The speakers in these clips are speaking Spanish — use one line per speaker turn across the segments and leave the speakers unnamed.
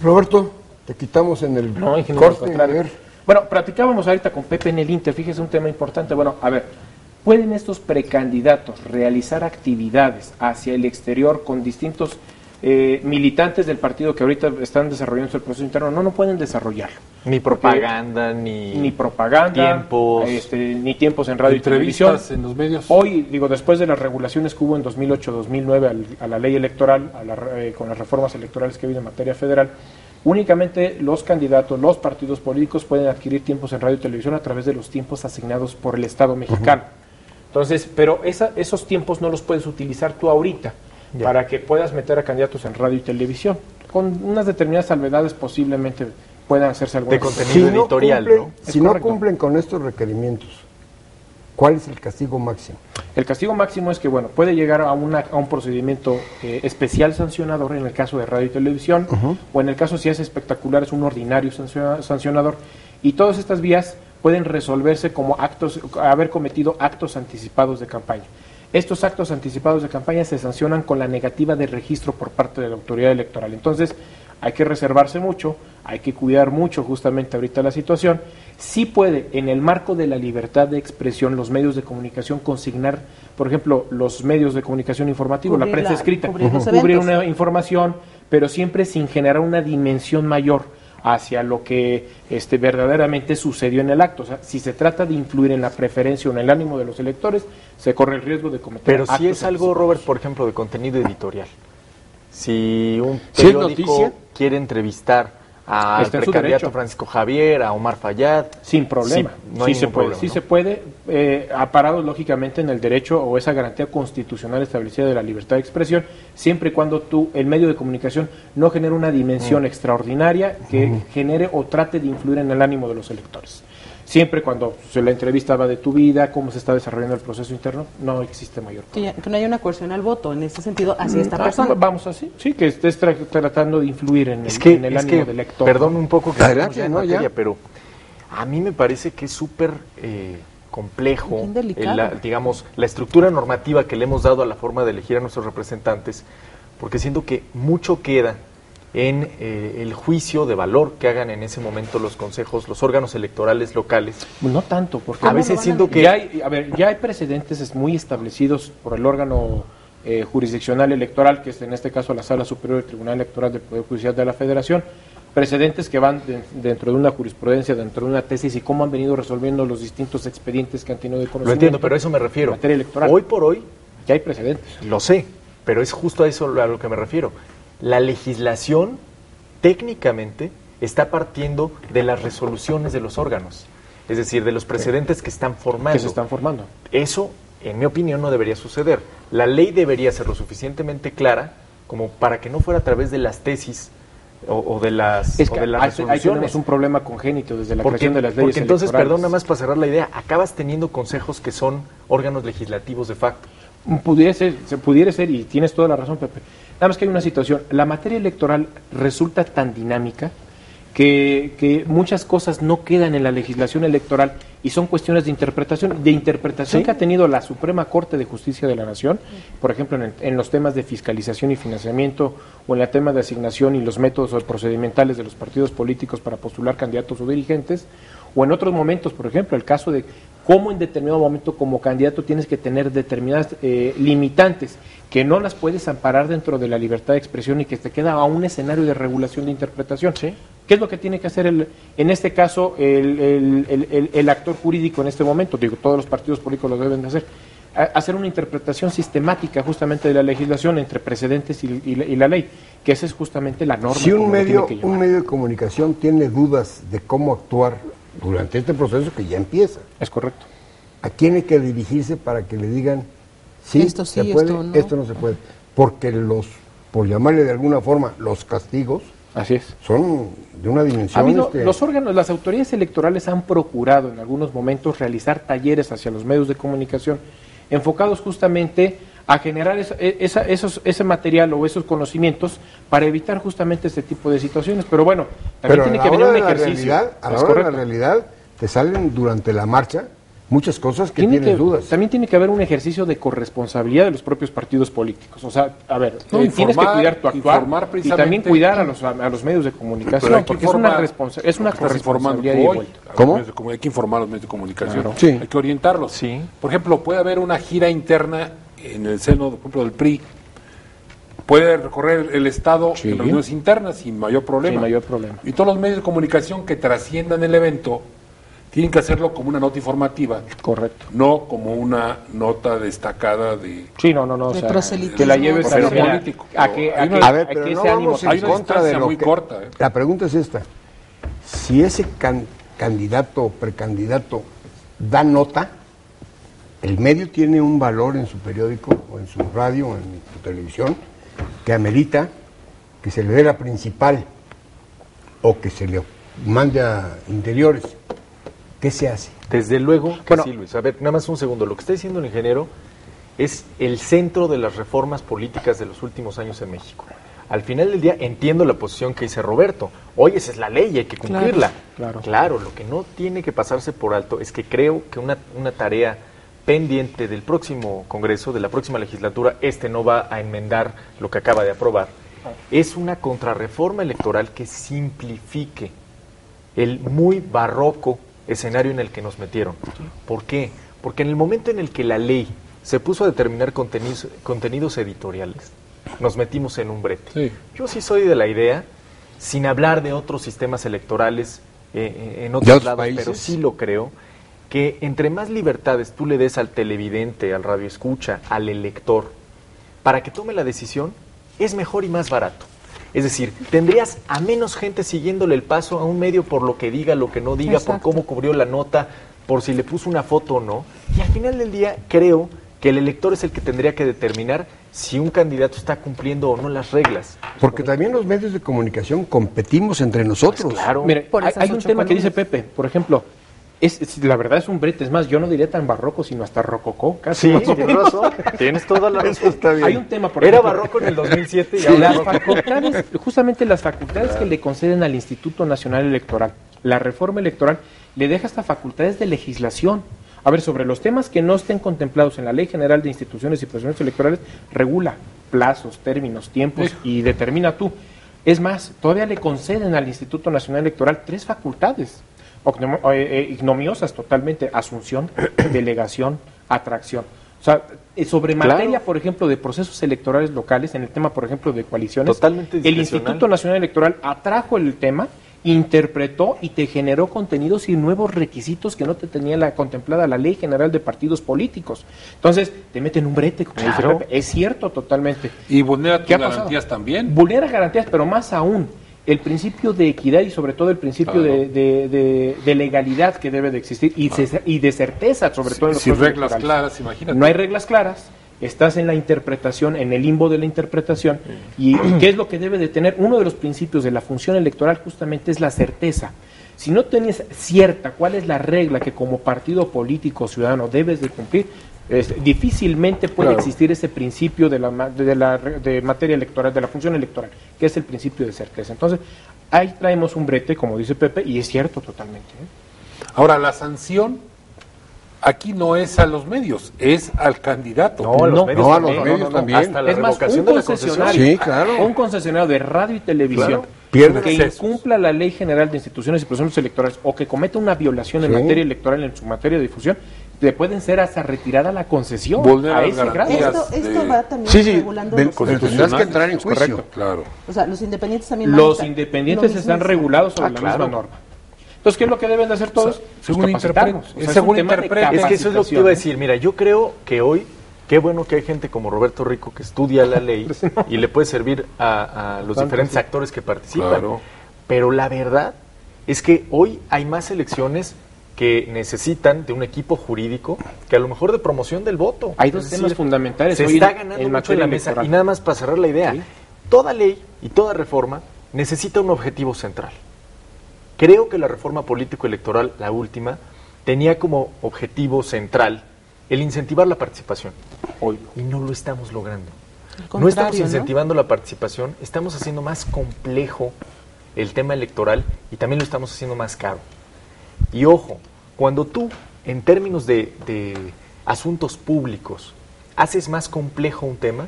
Roberto, te quitamos en el
No, ingeniero,
corte. A ver.
Bueno, platicábamos ahorita con Pepe en el Inter, fíjese un tema importante. Bueno, a ver, ¿pueden estos precandidatos realizar actividades hacia el exterior con distintos militantes del partido que ahorita están desarrollando el proceso interno? No, no pueden desarrollarlo.
Ni propaganda, ni
propaganda,
tiempos,
ni tiempos en radio y televisión.
En los medios.
Hoy, digo, después de las regulaciones que hubo en 2008-2009 a la ley electoral, con las reformas electorales que ha habido en materia federal, únicamente los candidatos, los partidos políticos pueden adquirir tiempos en radio y televisión a través de los tiempos asignados por el Estado mexicano. Entonces, pero esos tiempos no los puedes utilizar tú ahorita para que puedas meter a candidatos en radio y televisión. Con unas determinadas salvedades posiblemente puedan hacerse algunas
de contenido editorial, ¿no?
Si no cumplen con estos requerimientos, ¿cuál es el castigo máximo?
El castigo máximo es que, bueno, puede llegar a un procedimiento especial sancionador en el caso de radio y televisión, o en el caso, si es espectacular, es un ordinario sancionador, y todas estas vías pueden resolverse como haber cometido actos anticipados de campaña. Estos actos anticipados de campaña se sancionan con la negativa de registro por parte de la autoridad electoral. Entonces, hay que reservarse mucho, hay que cuidar mucho justamente ahorita la situación. Sí puede, en el marco de la libertad de expresión, los medios de comunicación consignar, por ejemplo, los medios de comunicación informativos, la prensa escrita, cubrir una información, pero siempre sin generar una dimensión mayor hacia lo que verdaderamente sucedió en el acto. O sea, si se trata de influir en la preferencia o en el ánimo de los electores, se corre el riesgo de cometer
Pero
actos
si es algo, Robert, por ejemplo, de contenido editorial. Si un
¿Si es
periódico
noticia?
quiere entrevistar al
Está en su
precandidato
derecho.
Francisco Javier, a Omar Fayad,
sin problema,
sí, no hay
sí se
ningún
puede,
problema,
sí
¿no?
se puede, aparados lógicamente en el derecho o esa garantía constitucional establecida de la libertad de expresión, siempre y cuando el medio de comunicación no genere una dimensión extraordinaria que genere o trate de influir en el ánimo de los electores. Siempre cuando la entrevista va de tu vida, cómo se está desarrollando el proceso interno, no existe mayor problema.
Que no haya una coerción al voto, en ese sentido, hacia esta persona.
Vamos así, sí, que estés tratando de influir en el ánimo del lector.
Perdón un poco que
Adelante,
estamos ya en
¿no?
materia,
Ya.
pero a mí me parece que es súper complejo,
Bien delicado.
digamos, la estructura normativa que le hemos dado a la forma de elegir a nuestros representantes, porque siento que mucho queda en el juicio de valor que hagan en ese momento los consejos, los órganos electorales locales.
No tanto, porque
A veces siento que
ya hay precedentes muy establecidos por el órgano jurisdiccional electoral, que es en este caso la Sala Superior del Tribunal Electoral del Poder Judicial de la Federación, precedentes que van dentro de una jurisprudencia, dentro de una tesis, y cómo han venido resolviendo los distintos expedientes que han tenido de conocimiento.
Lo entiendo, pero a eso me refiero.
En materia electoral.
Hoy por hoy,
ya hay precedentes.
lo sé, pero es justo a eso a lo que me refiero. La legislación técnicamente está partiendo de las resoluciones de los órganos, es decir, de los precedentes que están formando.
Que se están formando.
Eso, en mi opinión, no debería suceder. La ley debería ser lo suficientemente clara como para que no fuera a través de las tesis o de las
Es que ahí
resoluciones.
tenemos un problema congénito desde la creación de las leyes
porque entonces,
electorales.
perdón, nada más para cerrar la idea, acabas teniendo consejos que son órganos legislativos de facto.
Pudiera ser, y tienes toda la razón, Pepe. Nada más que hay una situación. La materia electoral resulta tan dinámica que muchas cosas no quedan en la legislación electoral y son cuestiones de interpretación
¿Sí?
que ha tenido la Suprema Corte de Justicia de la Nación, por ejemplo, en los temas de fiscalización y financiamiento, o en el tema de asignación y los métodos procedimentales de los partidos políticos para postular candidatos o dirigentes, o en otros momentos, por ejemplo, el caso de cómo en determinado momento como candidato tienes que tener determinadas limitantes que no las puedes amparar dentro de la libertad de expresión y que te queda a un escenario de regulación de interpretación.
¿Sí?
¿Qué es lo que tiene que hacer en este caso el actor jurídico en este momento? Digo, todos los partidos políticos lo deben de hacer. Hacer una interpretación sistemática justamente de la legislación entre precedentes y la ley, que esa es justamente la norma.
Si un
como lo tiene
medio,
que llevar.
un medio de comunicación tiene dudas de cómo actuar durante este proceso que ya empieza,
Es correcto.
¿a quién hay que dirigirse para que le digan sí,
Esto sí,
se puede,
esto no?
no se puede? Porque por llamarle de alguna forma, los castigos
Así es.
son de una dimensión...
Ha habido, los órganos, las autoridades electorales han procurado en algunos momentos realizar talleres hacia los medios de comunicación enfocados justamente a generar ese material o esos conocimientos para evitar justamente este tipo de situaciones. Pero bueno, también
Pero
tiene
a
que
la
venir
hora
un
de la
ejercicio.
realidad, a la
Es
hora de la
correcto.
realidad, te salen durante la marcha muchas cosas que tienes dudas.
También tiene que haber un ejercicio de corresponsabilidad de los propios partidos políticos. O sea, a ver, tienes que cuidar tu actuar y también cuidar a los medios de comunicación, porque es una corresponsabilidad de vuelta.
¿Cómo?
Hay que informar a los medios de comunicación,
Claro.
Sí.
hay que orientarlos.
Sí.
Por ejemplo, puede haber una gira interna en el seno, por ejemplo, del PRI. Puede recorrer el Estado
Sí.
en reuniones internas sin mayor problema.
Sin mayor problema.
Y todos los medios de comunicación que trasciendan el evento tienen que hacerlo como una nota informativa,
Correcto.
no como una nota destacada de...
Sí, no. O
De
sea,
proselitismo.
que la lleves
Pero
a
político.
a que
A ver, pero
ese
no
ánimo
vamos
Hay
en
una
contra de
distancia
lo
muy
que...
corta.
La pregunta es esta. Si ese candidato o precandidato da nota, el medio tiene un valor en su periódico o en su radio o en su televisión que amerita que se le dé la principal o que se le mande a interiores. ¿Qué se hace?
Desde luego que
Bueno.
sí, Luis. A ver, nada más un segundo. Lo que está diciendo el ingeniero es el centro de las reformas políticas de los últimos años en México. Al final del día entiendo la posición que dice Roberto. Oye, esa es la ley, hay que cumplirla.
Claro.
Lo que no tiene que pasarse por alto es que creo que una tarea pendiente del próximo Congreso, de la próxima legislatura, no va a enmendar lo que acaba de aprobar, es una contrarreforma electoral que simplifique el muy barroco escenario en el que nos metieron. ¿Por qué? Porque en el momento en el que la ley se puso a determinar contenidos editoriales, nos metimos en un brete.
Sí.
Yo sí soy de la idea, sin hablar de otros sistemas electorales en
¿De
otros
otros
lados,
países?
pero sí lo creo, que entre más libertades tú le des al televidente, al radioescucha, al elector, para que tome la decisión, es mejor y más barato. Es decir, tendrías a menos gente siguiéndole el paso a un medio por lo que diga, lo que no diga, por
Exacto.
cómo cubrió la nota, por si le puso una foto o no. Y al final del día creo que el elector es el que tendría que determinar si un candidato está cumpliendo o no las reglas.
Porque también los medios de comunicación competimos entre nosotros.
Claro.
Mire,
Por esas
hay un
8
tema que dice
columnas.
Pepe, por ejemplo, la verdad es un brete, es más, yo no diría tan barroco, sino hasta rococó, casi.
Sí,
más o
tienes
menos.
razón. Tienes toda la razón.
Eso está bien.
Hay un tema, por
Era
ejemplo,
barroco en el 2007 y
Sí,
ahora
las
barroco.
facultades, justamente las facultades que le conceden al Instituto Nacional Electoral, la reforma electoral, le deja hasta facultades de legislación. A ver, sobre los temas que no estén contemplados en la Ley General de Instituciones y Procedimientos Electorales, regula plazos, términos, tiempos y determina tú. Es más, todavía le conceden al Instituto Nacional Electoral 3 facultades ignominiosas totalmente: asunción, delegación, atracción. O sea, sobre
Claro.
materia, por ejemplo, de procesos electorales locales, en el tema, por ejemplo, de coaliciones,
Totalmente
el
discrecional.
Instituto Nacional Electoral atrajo el tema, interpretó y te generó contenidos y nuevos requisitos que no te tenía contemplada la Ley General de Partidos Políticos. Entonces, te meten un brete, como dice
Claro.
Pepe. Es cierto, totalmente.
Y vulnera
¿Qué
tus
ha pasado?
garantías también.
Vulnera garantías, pero más aún, el principio de equidad y sobre todo el principio
Claro.
de legalidad que debe de existir y de certeza, sobre todo en los
Sin
procesos
reglas
electorales.
claras, imagínate.
No hay reglas claras, estás en la interpretación, en el limbo de la interpretación, y ¿qué es lo que debe de tener? Uno de los principios de la función electoral justamente es la certeza. Si no tienes cierta cuál es la regla que como partido político ciudadano debes de cumplir, difícilmente puede
Claro.
existir ese principio de materia electoral, de la función electoral, que es el principio de certeza. Entonces, ahí traemos un brete, como dice Pepe, y es cierto totalmente.
Ahora, la sanción aquí no es a los medios, es al candidato.
No, a los medios
no, a los
también.
medios también.
Hasta la
Es más,
revocación
un
de la concesión.
concesionario,
Sí, claro.
un concesionario de radio y televisión
Claro. Pierde
que
accesos.
incumpla la Ley General de Instituciones y Procedimientos Electorales o que cometa una violación en
Sí.
materia electoral en su materia de difusión, le pueden ser hasta retirada la concesión.
Vulnera
a
las
ese grado.
garantías.
Esto va también
Sí, sí,
regulando
ven-
los
tendrás
constitucionales.
que entrar en juicio.
Correcto.
Claro.
O sea, los independientes también van a
Los
estar-
independientes
lo mismo
están
es-
regulados sobre
Ah,
la
claro.
misma norma. Entonces, ¿qué es lo que deben de hacer todos?
según
Pues capacitarnos.
interprete-
O sea, es
según
un tema de
interprete.
Es que eso es lo que te iba a decir. Mira, yo creo que hoy, qué bueno que hay gente como Roberto Rico que estudia la ley y le puede servir a los
Tanto
diferentes
así.
actores que participan.
Claro.
Pero la verdad es que hoy hay más elecciones que necesitan de un equipo jurídico que a lo mejor de promoción del voto.
Hay dos
Es
temas
decir,
fundamentales
Se
hoy
está
en
ganando mucho en
materia
la mesa.
electoral.
Y nada más para cerrar la idea,
Sí.
toda ley y toda reforma necesita un objetivo central. Creo que la reforma político-electoral, la última, tenía como objetivo central el incentivar la participación.
Hoy.
Y no lo estamos logrando.
Al
No estamos
contrario, ¿no?
incentivando la participación, estamos haciendo más complejo el tema electoral y también lo estamos haciendo más caro. Y ojo, cuando tú en términos de asuntos públicos, haces más complejo un tema,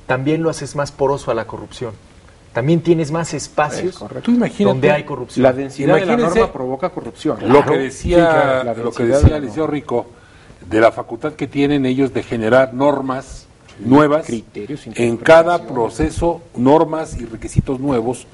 también lo haces más poroso a la corrupción. También tienes más espacios
Tú imagínate,
donde hay corrupción.
La densidad de la
Imagínense
norma provoca corrupción.
Lo que decía,
la
lo que
densidad
decía
de
el
la
liceo
norma.
Rico, de la facultad que tienen ellos de generar normas nuevas,
Criterios,
en cada proceso, normas y requisitos nuevos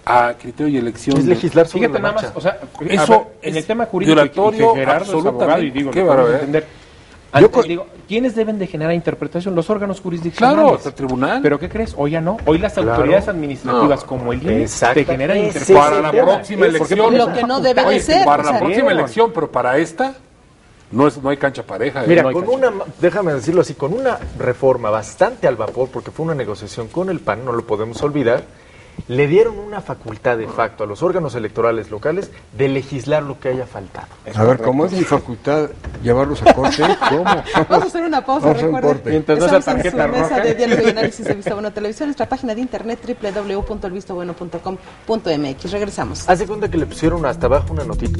a criterio y elección.
Es legislar sobre
Fíjate
la
nada
marcha.
más, o sea,
Eso
a ver, en
es
el tema jurídico,
violatorio
y que Gerardo es abogado, y
absolutamente.
digo,
Qué
lo podemos
barbaridad.
entender.
Yo
Antes,
con-
digo, ¿quiénes deben de generar interpretación? Los órganos jurisdiccionales.
Claro, hasta el tribunal.
¿Pero qué crees? Hoy ya no. Hoy las
Claro.
autoridades administrativas,
No.
como el INE,
Exacto.
te generan
Ese
interpretación.
para la próxima elección.
Lo que no debe de
Oye,
ser,
para
o
la
sea,
próxima
bien.
elección, pero para esta no hay cancha pareja.
Mira,
No hay
Con
cancha.
déjame decirlo así, con una reforma bastante al vapor, porque fue una negociación con el PAN, no lo podemos olvidar, le dieron una facultad de facto a los órganos electorales locales de legislar lo que haya faltado.
A ver, ¿cómo es mi facultad llevarlos a corte? ¿Cómo?
Vamos a hacer una pausa,
Vamos a un
recuerden.
corte.
Mientras no sea
Estamos en su
tarjeta
mesa
roja.
de diálogo y análisis de Visto Bueno Televisión, nuestra página de internet www.elvistobueno.com.mx. Regresamos.
Haz de cuenta que le pusieron hasta abajo una notita.